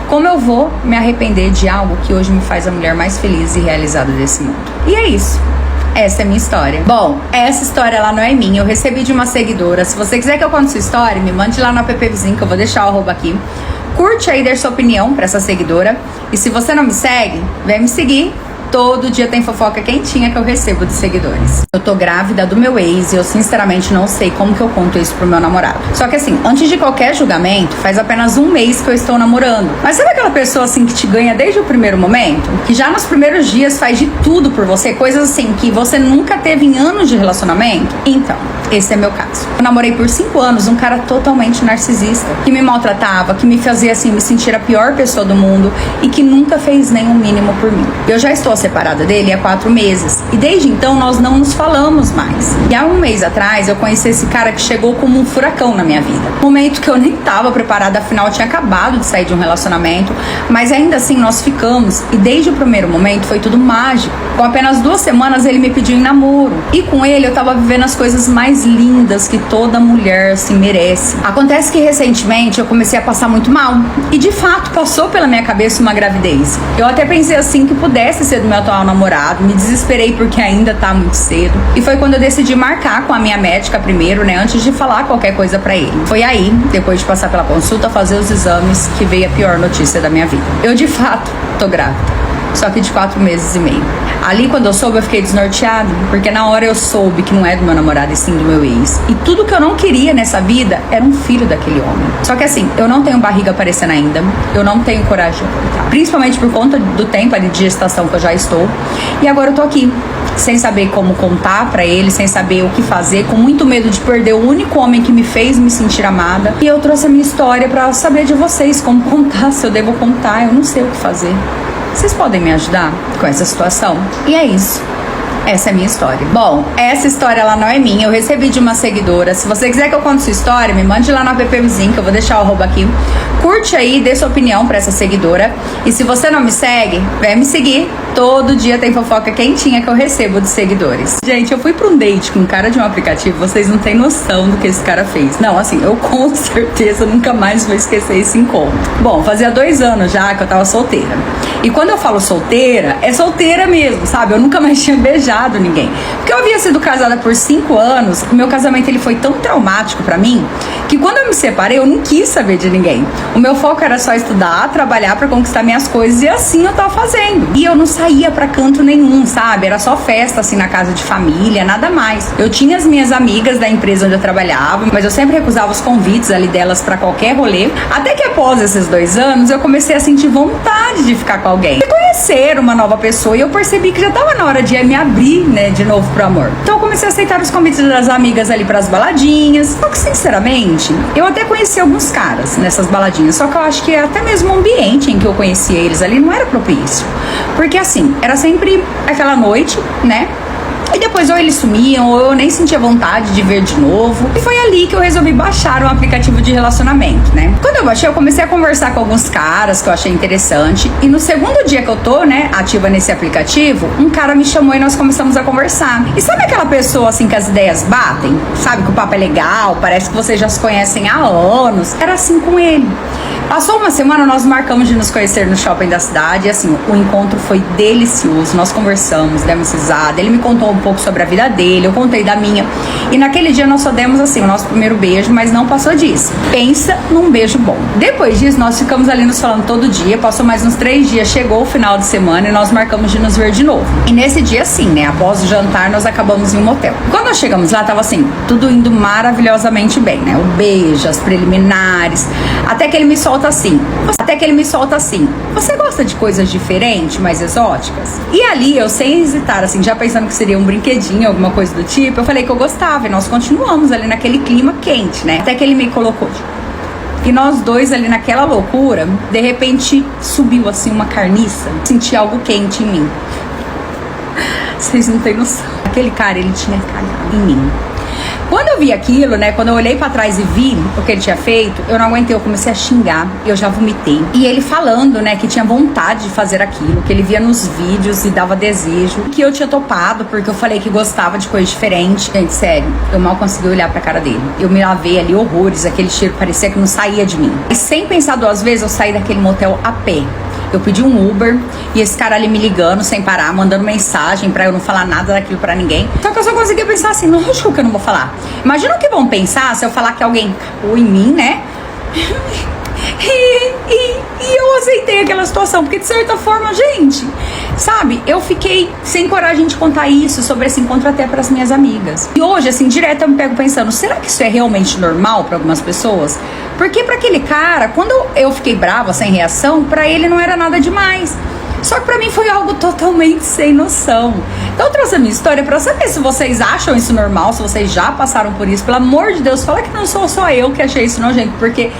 Como eu vou me arrepender de algo que hoje me faz a mulher mais feliz e realizada desse mundo? E é isso. Essa é a minha história. Bom, essa história ela não é minha, eu recebi de uma seguidora. Se você quiser que eu conte sua história, me mande lá no app Vizinho, que eu vou deixar o arroba aqui. Curte aí, deixa sua opinião pra essa seguidora. E se você não me segue, vem me seguir. Todo dia tem fofoca quentinha que eu recebo de seguidores. Eu tô grávida do meu ex e eu sinceramente não sei como que eu conto isso pro meu namorado. Só que assim, antes de qualquer julgamento, faz apenas um mês que eu estou namorando. Mas sabe aquela pessoa assim que te ganha desde o primeiro momento? Que já nos primeiros dias faz de tudo por você, coisas assim que você nunca teve em anos de relacionamento? Então, esse é meu caso. Eu namorei por 5 anos um cara totalmente narcisista, que me maltratava, que me fazia assim me sentir a pior pessoa do mundo e que nunca fez nem o mínimo por mim. Eu já estou separada dele há 4 meses e desde então nós não nos falamos mais. E há um mês atrás eu conheci esse cara que chegou como um furacão na minha vida. Momento que eu nem estava preparada, afinal eu tinha acabado de sair de um relacionamento, mas ainda assim nós ficamos e desde o primeiro momento foi tudo mágico. Com apenas 2 semanas ele me pediu em namoro e com ele eu tava vivendo as coisas mais lindas que toda mulher assim merece. Acontece que recentemente eu comecei a passar muito mal e de fato passou pela minha cabeça uma gravidez. Eu até pensei assim que pudesse ser do meu atual namorado, me desesperei porque ainda tá muito cedo e foi quando eu decidi marcar com a minha médica primeiro, né, antes de falar qualquer coisa pra ele. Foi aí, depois de passar pela consulta, fazer os exames, que veio a pior notícia da minha vida. Eu de fato tô grávida. Só que de 4 meses e meio. Ali, quando eu soube, eu fiquei desnorteada, porque na hora eu soube que não é do meu namorado e sim do meu ex. E tudo que eu não queria nessa vida era um filho daquele homem. Só que assim, eu não tenho barriga aparecendo ainda, eu não tenho coragem de abortar. Principalmente por conta do tempo ali de gestação que eu já estou. E agora eu tô aqui, sem saber como contar pra ele, sem saber o que fazer, com muito medo de perder o único homem que me fez me sentir amada. E eu trouxe a minha história pra saber de vocês, como contar, se eu devo contar, eu não sei o que fazer. Vocês podem me ajudar com essa situação? E é isso. Essa é a minha história. Bom, essa história ela não é minha, eu recebi de uma seguidora. Se você quiser que eu conte sua história, me mande lá no app Vizinho, que eu vou deixar o arroba aqui. Curte aí, dê sua opinião pra essa seguidora. E se você não me segue, vem me seguir. Todo dia tem fofoca quentinha que eu recebo de seguidores. Gente, eu fui pra um date com um cara de um aplicativo, vocês não têm noção do que esse cara fez. Não, assim, eu com certeza nunca mais vou esquecer esse encontro. Bom, fazia 2 anos já que eu tava solteira. E quando eu falo solteira, é solteira mesmo, sabe? Eu nunca mais tinha beijado ninguém. Porque eu havia sido casada por 5 anos, o meu casamento ele foi tão traumático pra mim, que quando eu me separei, eu não quis saber de ninguém. O meu foco era só estudar, trabalhar pra conquistar minhas coisas e assim eu tava fazendo. E eu não saía pra canto nenhum, sabe? Era só festa, assim, na casa de família, nada mais. Eu tinha as minhas amigas da empresa onde eu trabalhava, mas eu sempre recusava os convites ali delas pra qualquer rolê. Até que após esses 2 anos, eu comecei a sentir vontade de ficar com alguém. E conhecer uma nova pessoa e eu percebi que já tava na hora de me abrir, né, de novo pro amor. Então eu comecei a aceitar os convites das amigas ali pras baladinhas. Só que, sinceramente, eu até conheci alguns caras nessas baladinhas, só que eu acho que até mesmo o ambiente em que eu conhecia eles ali não era propício. Porque assim, era sempre aquela noite, né? E depois ou eles sumiam, ou eu nem sentia vontade de ver de novo. E foi ali que eu resolvi baixar um aplicativo de relacionamento, né? Quando eu baixei, eu comecei a conversar com alguns caras que eu achei interessante. E no segundo dia que eu tô, né, ativa nesse aplicativo, um cara me chamou e nós começamos a conversar. E sabe aquela pessoa, assim, que as ideias batem? Sabe que o papo é legal, parece que vocês já se conhecem há anos? Era assim com ele. Passou uma semana, nós marcamos de nos conhecer no shopping da cidade. E assim, o encontro foi delicioso. Nós conversamos, demos risada. Ele me contou um pouco sobre a vida dele, eu contei da minha. E naquele dia nós só demos assim o nosso primeiro beijo, mas não passou disso. Pensa num beijo bom. Depois disso, nós ficamos ali nos falando todo dia. Passou mais uns 3 dias, chegou o final de semana e nós marcamos de nos ver de novo. E nesse dia, sim, né? Após o jantar, nós acabamos em um motel. Quando nós chegamos lá, tava assim, tudo indo maravilhosamente bem, né? O beijo, as preliminares. Até que ele me solta assim. Você gosta de coisas diferentes, mais exóticas? E ali, eu sem hesitar, assim, já pensando que seria um brinquedinho, alguma coisa do tipo, eu falei que eu gostava. E nós continuamos ali naquele clima quente, né? Até que ele me colocou. E nós dois ali naquela loucura, de repente subiu assim uma carniça. Senti algo quente em mim. Vocês não têm noção. Aquele cara, ele tinha cagado em mim. Quando eu vi aquilo, né, quando eu olhei pra trás e vi o que ele tinha feito, eu não aguentei, eu comecei a xingar, eu já vomitei. E ele falando, né, que tinha vontade de fazer aquilo, que ele via nos vídeos e dava desejo, que eu tinha topado porque eu falei que gostava de coisa diferente. Gente, sério, eu mal consegui olhar pra cara dele. Eu me lavei ali horrores, aquele cheiro parecia que não saía de mim. E sem pensar duas vezes, eu saí daquele motel a pé. Eu pedi um Uber e esse cara ali me ligando sem parar, mandando mensagem pra eu não falar nada daquilo pra ninguém. Só que eu só conseguia pensar assim, lógico que eu não vou falar. Imagina o que vão pensar se eu falar que alguém cagou em mim, né? E eu aceitei aquela situação, porque de certa forma, gente, sabe, eu fiquei sem coragem de contar isso sobre esse encontro até para as minhas amigas. E hoje, assim, direto eu me pego pensando, será que isso é realmente normal para algumas pessoas? Porque para aquele cara, quando eu fiquei brava, sem reação, para ele não era nada demais. Só que pra mim foi algo totalmente sem noção. Então eu trouxe a minha história pra saber se vocês acham isso normal, se vocês já passaram por isso. Pelo amor de Deus, fala que não sou só eu que achei isso nojento, porque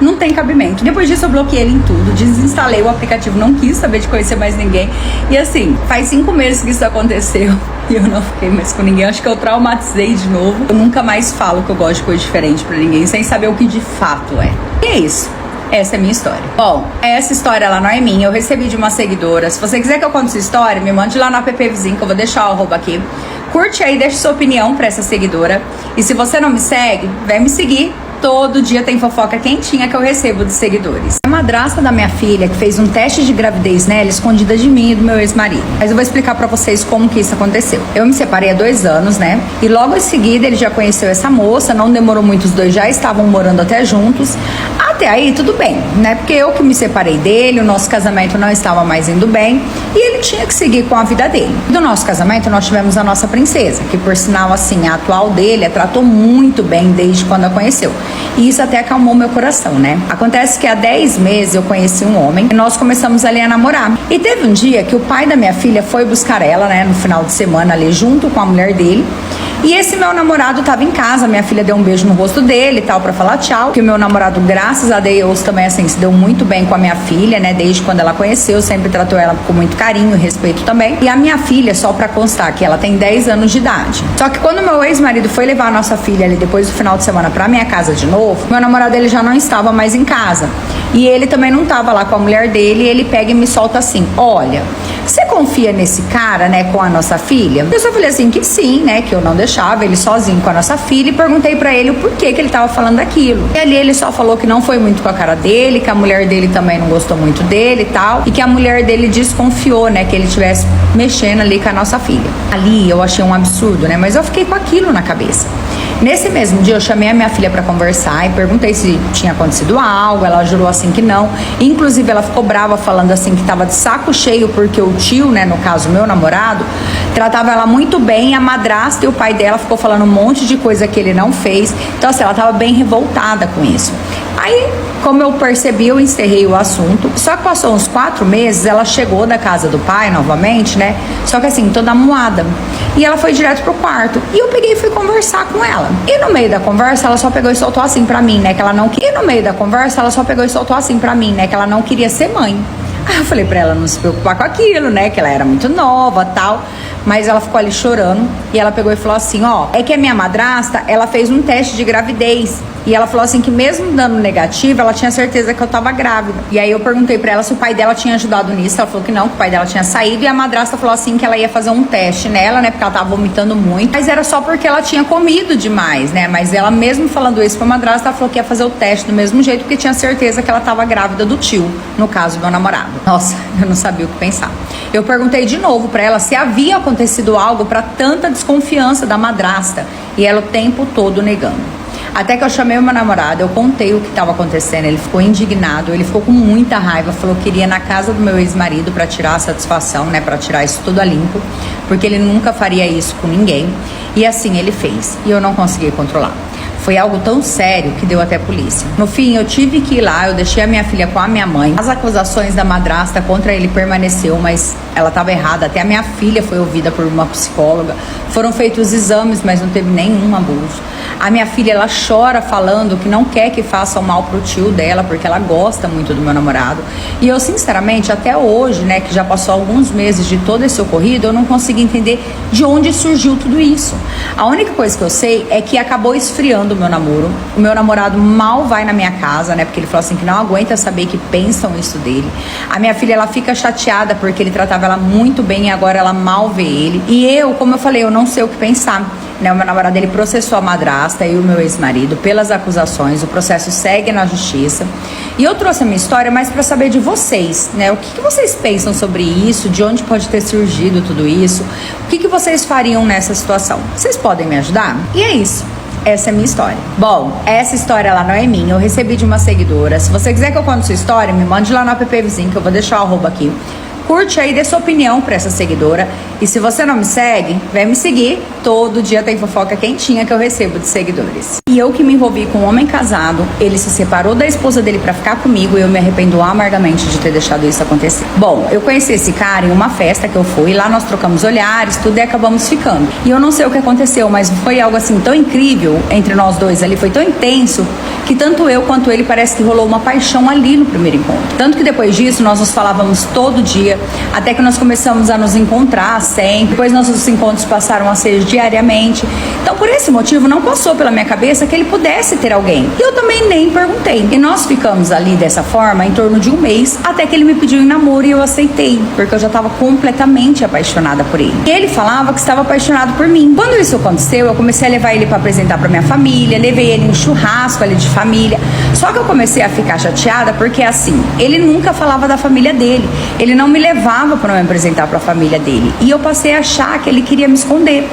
não tem cabimento. Depois disso eu bloqueei ele em tudo, desinstalei o aplicativo, não quis saber de conhecer mais ninguém. E assim, faz 5 meses que isso aconteceu e eu não fiquei mais com ninguém. Acho que eu traumatizei de novo. Eu nunca mais falo que eu gosto de coisa diferente pra ninguém, sem saber o que de fato é. E é isso. Essa é a minha história. Bom, essa história ela não é minha, eu recebi de uma seguidora. Se você quiser que eu conte sua história, me mande lá no app Vizinho, que eu vou deixar o arroba aqui. Curte aí, deixa sua opinião pra essa seguidora. E se você não me segue, vem me seguir. Todo dia tem fofoca quentinha que eu recebo de seguidores. A madrasta da minha filha, que fez um teste de gravidez nela, escondida de mim e do meu ex-marido. Mas eu vou explicar pra vocês como que isso aconteceu. Eu me separei há 2 anos, né? E logo em seguida ele já conheceu essa moça, não demorou muito, os dois já estavam morando até juntos. Até aí tudo bem, né? Porque eu que me separei dele, o nosso casamento não estava mais indo bem e ele tinha que seguir com a vida dele. Do nosso casamento nós tivemos a nossa princesa, que por sinal assim, a atual dele a tratou muito bem desde quando a conheceu. E isso até acalmou meu coração, né? Acontece que há 10 meses eu conheci um homem e nós começamos ali a namorar. E teve um dia que o pai da minha filha foi buscar ela, né, no final de semana ali junto com a mulher dele. E esse meu namorado tava em casa, minha filha deu um beijo no rosto dele e tal pra falar tchau. Que o meu namorado, graças a Deus, também assim, se deu muito bem com a minha filha, né? Desde quando ela conheceu, sempre tratou ela com muito carinho e respeito também. E a minha filha, só pra constar, que ela tem 10 anos de idade. Só que quando meu ex-marido foi levar a nossa filha ali depois do final de semana pra minha casa de novo, meu namorado ele já não estava mais em casa. E ele também não tava lá com a mulher dele e ele pega e me solta assim, olha, você confia nesse cara, né, com a nossa filha? Eu só falei assim que sim, né, que eu não deixava ele sozinho com a nossa filha e perguntei pra ele o porquê que ele tava falando daquilo. E ali ele só falou que não foi muito com a cara dele, que a mulher dele também não gostou muito dele e tal, e que a mulher dele desconfiou, né, que ele estivesse mexendo ali com a nossa filha. Ali eu achei um absurdo, né, mas eu fiquei com aquilo na cabeça. Nesse mesmo dia eu chamei a minha filha pra conversar e perguntei se tinha acontecido algo, ela jurou assim que não. Inclusive ela ficou brava falando assim que tava de saco cheio porque o tio, né, no caso meu namorado, tratava ela muito bem, a madrasta e o pai dela ficou falando um monte de coisa que ele não fez. Então assim, ela tava bem revoltada com isso. Aí, como eu percebi, eu encerrei o assunto. Só que passou uns 4 meses, ela chegou da casa do pai novamente, né? Só que assim, toda amuada. E ela foi direto pro quarto. E eu peguei e fui conversar com ela. E no meio da conversa, ela só pegou e soltou assim pra mim, né? Que ela não queria. E no meio da conversa, ela só pegou e soltou assim pra mim, né? Que ela não queria ser mãe. Aí eu falei pra ela não se preocupar com aquilo, né? Que ela era muito nova, tal. Mas ela ficou ali chorando. E ela pegou e falou assim, ó, é que a minha madrasta, ela fez um teste de gravidez. E ela falou assim que mesmo dando negativo, ela tinha certeza que eu tava grávida. E aí eu perguntei pra ela se o pai dela tinha ajudado nisso. Ela falou que não, que o pai dela tinha saído. E a madrasta falou assim que ela ia fazer um teste nela, né? Porque ela tava vomitando muito. Mas era só porque ela tinha comido demais, né? Mas ela mesmo falando isso pra madrasta, ela falou que ia fazer o teste do mesmo jeito, porque tinha certeza que ela tava grávida do tio, no caso, meu namorado. Nossa, eu não sabia o que pensar. Eu perguntei de novo pra ela se havia acontecido algo pra tanta desconfiança da madrasta. E ela o tempo todo negando. Até que eu chamei o meu namorado, eu contei o que estava acontecendo, ele ficou indignado, ele ficou com muita raiva, falou que iria na casa do meu ex-marido para tirar a satisfação, né, para tirar isso tudo a limpo, porque ele nunca faria isso com ninguém. E assim ele fez, e eu não consegui controlar. Foi algo tão sério que deu até polícia. No fim, eu tive que ir lá, eu deixei a minha filha com a minha mãe. As acusações da madrasta contra ele permaneceu, mas ela estava errada. Até a minha filha foi ouvida por uma psicóloga. Foram feitos exames, mas não teve nenhum abuso. A minha filha, ela chora falando que não quer que façam mal pro tio dela, porque ela gosta muito do meu namorado. E eu, sinceramente, até hoje, né, que já passou alguns meses de todo esse ocorrido, eu não consigo entender de onde surgiu tudo isso. A única coisa que eu sei é que acabou esfriando o meu namoro. O meu namorado mal vai na minha casa, né, porque ele falou assim que não aguenta saber que pensam isso dele. A minha filha, ela fica chateada porque ele tratava ela muito bem e agora ela mal vê ele. E eu, como eu falei, eu não sei o que pensar. Né, o meu namorado, ele processou a madrasta e o meu ex-marido pelas acusações. O processo segue na justiça. E eu trouxe a minha história mais para saber de vocês, né? O que vocês pensam sobre isso? De onde pode ter surgido tudo isso? O que vocês fariam nessa situação? Vocês podem me ajudar? E é isso. Essa é a minha história. Bom, essa história ela não é minha, eu recebi de uma seguidora. Se você quiser que eu conte sua história, me mande lá no app Vizinho, que eu vou deixar o arroba aqui. Curte aí, dê sua opinião pra essa seguidora. E se você não me segue, vem me seguir. Todo dia tem fofoca quentinha que eu recebo de seguidores. E eu que me envolvi com um homem casado, ele se separou da esposa dele pra ficar comigo e eu me arrependo amargamente de ter deixado isso acontecer. Bom, eu conheci esse cara em uma festa que eu fui, lá nós trocamos olhares, tudo e acabamos ficando. E eu não sei o que aconteceu, mas foi algo assim tão incrível entre nós dois ali, foi tão intenso, que tanto eu quanto ele parece que rolou uma paixão ali no primeiro encontro. Tanto que depois disso nós nos falávamos todo dia, até que nós começamos a nos encontrar sempre. Depois nossos encontros passaram a ser diariamente. Então, por esse motivo, não passou pela minha cabeça que ele pudesse ter alguém. E eu também nem perguntei. E nós ficamos ali dessa forma em torno de um mês, até que ele me pediu em namoro e eu aceitei, porque eu já estava completamente apaixonada por ele. E ele falava que estava apaixonado por mim. Quando isso aconteceu, eu comecei a levar ele para apresentar para minha família, levei ele em um churrasco ali de família. Só que eu comecei a ficar chateada porque, assim, ele nunca falava da família dele. Ele não me levava para me apresentar para a família dele. E eu passei a achar que ele queria me esconder.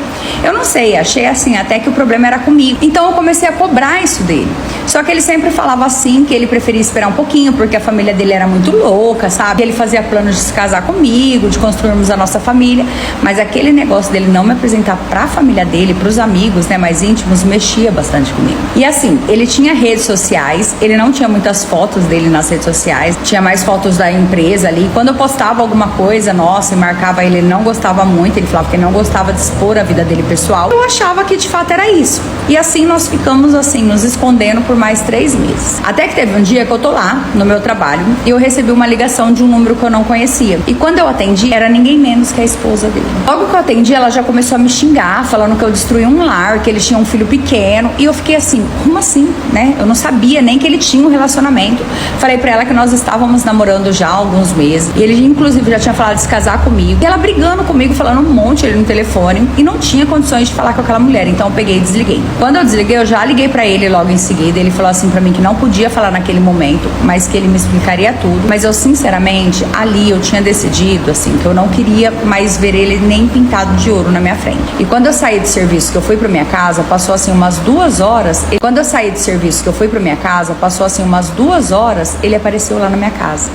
Eu não sei, achei assim, até que o problema era comigo. Então eu comecei a cobrar isso dele. Só que ele sempre falava assim, que ele preferia esperar um pouquinho, porque a família dele era muito louca, sabe? Ele fazia planos de se casar comigo, de construirmos a nossa família. Mas aquele negócio dele não me apresentar para a família dele, para os amigos, né, mais íntimos, mexia bastante comigo. E assim, ele tinha redes sociais, ele não tinha muitas fotos dele nas redes sociais, tinha mais fotos da empresa ali. Quando eu postava alguma coisa, nossa, e marcava ele não gostava muito, ele falava que não gostava de expor a vida dele pessoal. Eu achava que de fato era isso. E assim nós ficamos assim, nos escondendo por mais 3 meses. Até que teve um dia que eu tô lá, no meu trabalho, e eu recebi uma ligação de um número que eu não conhecia. E quando eu atendi, era ninguém menos que a esposa dele. Logo que eu atendi, ela já começou a me xingar, falando que eu destruí um lar, que eles tinham um filho pequeno. E eu fiquei assim, como assim, né? Eu não sabia nem que ele tinha um relacionamento. Falei pra ela que nós estávamos namorando já há alguns meses. E ele, inclusive, já tinha falado de se casar comigo. E ela brigando comigo, falando um monte ali no telefone. E não tinha condições de falar com aquela mulher. Então eu peguei e desliguei. Quando eu desliguei, eu já liguei pra ele logo em seguida. Ele falou assim pra mim que não podia falar naquele momento, mas que ele me explicaria tudo. Mas eu, sinceramente, ali eu tinha decidido, assim, que eu não queria mais ver ele nem pintado de ouro na minha frente. E quando eu saí do serviço, que eu fui pra minha casa, passou assim umas 2 horas. E quando eu saí do serviço, que eu fui pra minha casa, passou assim umas 2 horas, ele apareceu lá na minha casa.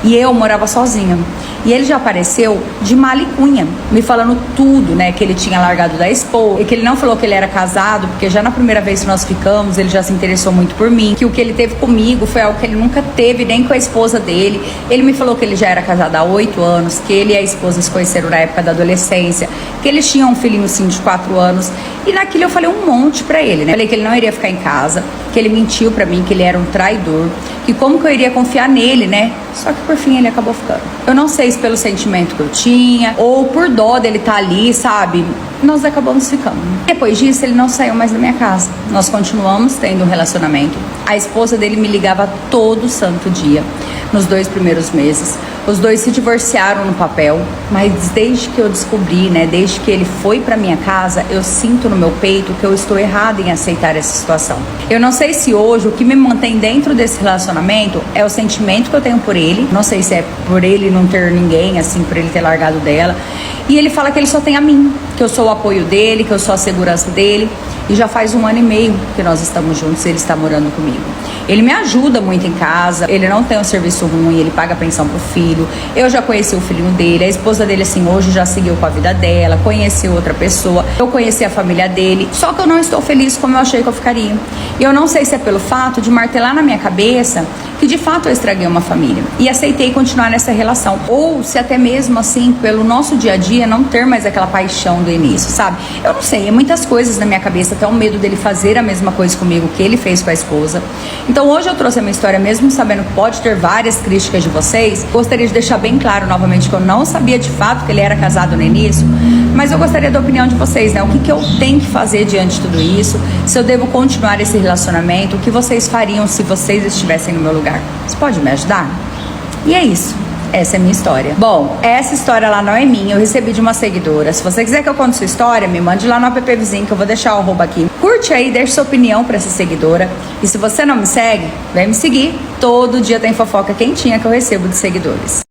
E eu morava sozinha. E ele já apareceu de mala e cunha, me falando tudo, né? Que ele tinha largado da esposa, e que ele não falou que ele era casado, porque já na primeira vez que nós ficamos, ele já se interessou muito por mim. Que o que ele teve comigo foi algo que ele nunca teve, nem com a esposa dele. Ele me falou que ele já era casado há 8 anos, que ele e a esposa se conheceram na época da adolescência, que eles tinham um filhinho sim de 4 anos. E naquilo eu falei um monte pra ele, né? Falei que ele não iria ficar em casa, que ele mentiu pra mim, que ele era um traidor, que como que eu iria confiar nele, né? Só que por fim ele acabou ficando. Eu não sei se pelo sentimento que eu tinha ou por dó dele estar ali, sabe? Nós acabamos ficando. Depois disso ele não saiu mais da minha casa. Nós continuamos tendo um relacionamento. A esposa dele me ligava todo santo dia, nos 2 primeiros meses. Os dois se divorciaram no papel, mas desde que eu descobri, né, desde que ele foi pra minha casa, eu sinto no meu peito que eu estou errada em aceitar essa situação. Eu não sei se hoje o que me mantém dentro desse relacionamento é o sentimento que eu tenho por ele. Não sei se é por ele não ter ninguém, assim, por ele ter largado dela. E ele fala que ele só tem a mim, que eu sou o apoio dele, que eu sou a segurança dele. E já faz 1 ano e meio que nós estamos juntos e ele está morando comigo. Ele me ajuda muito em casa, ele não tem um serviço ruim, ele paga pensão pro filho. filho, eu já conheci o filhinho dele, a esposa dele, assim, hoje já seguiu com a vida dela, conheceu outra pessoa, eu conheci a família dele, só que eu não estou feliz como eu achei que eu ficaria. E eu não sei se é pelo fato de martelar na minha cabeça que de fato eu estraguei uma família e aceitei continuar nessa relação, ou se até mesmo assim, pelo nosso dia a dia, não ter mais aquela paixão do início, sabe? Eu não sei, é muitas coisas na minha cabeça, até o medo dele fazer a mesma coisa comigo que ele fez com a esposa. Então hoje eu trouxe a minha história, mesmo sabendo que pode ter várias críticas de vocês. Gostaria de deixar bem claro novamente que eu não sabia de fato que ele era casado no início, mas eu gostaria da opinião de vocês, né? O que eu tenho que fazer diante de tudo isso? Se eu devo continuar esse relacionamento? O que vocês fariam se vocês estivessem no meu lugar? Você pode me ajudar? E é isso. Essa é a minha história. Bom, essa história lá não é minha, eu recebi de uma seguidora. Se você quiser que eu conte sua história, me mande lá no app Vizinho, que eu vou deixar o arroba aqui. Curte aí, deixa sua opinião pra essa seguidora. E se você não me segue, vem me seguir. Todo dia tem fofoca quentinha que eu recebo de seguidores.